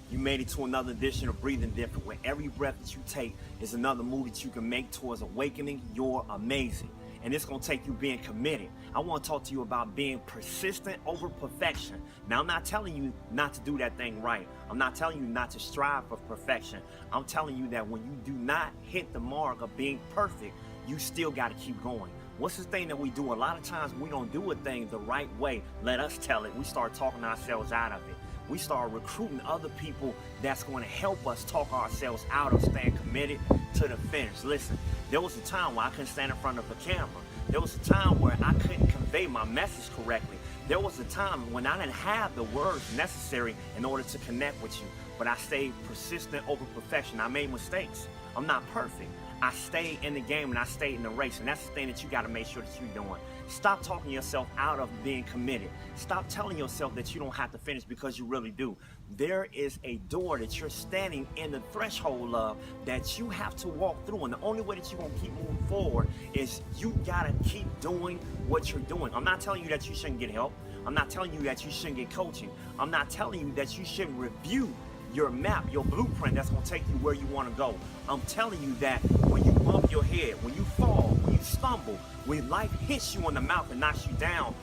You made it to another edition of Breathing Different, where every breath that you take is another move that you can make towards awakening your amazing. And it's going to take you being committed. I want to talk to you about being persistent over perfection. Now, I'm not telling you not to do that thing right. I'm not telling you not to strive for perfection. I'm telling you that when you do not hit the mark of being perfect, you still got to keep going. What's the thing that we do? A lot of times we don't do a thing the right way. Let us tell it. We start talking ourselves out of it. We start recruiting other people that's going to help us talk ourselves out of staying committed to the finish. Listen, there was a time where I couldn't stand in front of a camera. There was a time where I couldn't convey my message correctly. There was a time when I didn't have the words necessary in order to connect with you. But I stayed persistent over perfection. I made mistakes. I'm not perfect. I stayed in the game and I stayed in the race. And that's the thing that you got to make sure that you're doing. Stop talking yourself out of being committed. Stop telling yourself that you don't have to finish, because you really do. There is a door that you're standing in the threshold of that you have to walk through. And the only way that you're going to keep moving forward is you got to keep doing what you're doing. I'm not telling you that you shouldn't get help. I'm not telling you that you shouldn't get coaching. I'm not telling you that you shouldn't review your map, your blueprint that's going to take you where you want to go. I'm telling you that when you bump your head, when you fall, when you stumble, when life hits you in the mouth and knocks you down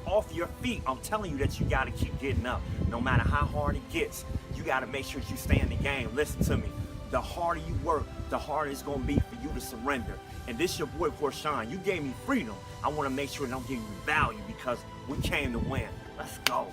off your feet, I'm telling you that you got to keep getting up. No matter how hard it gets, you got to make sure you stay in the game. Listen to me. The harder you work, the harder it's going to be for you to surrender. And this your boy, Corshawn. You gave me freedom. I want to make sure that I'm giving you value, because we came to win. Let's go.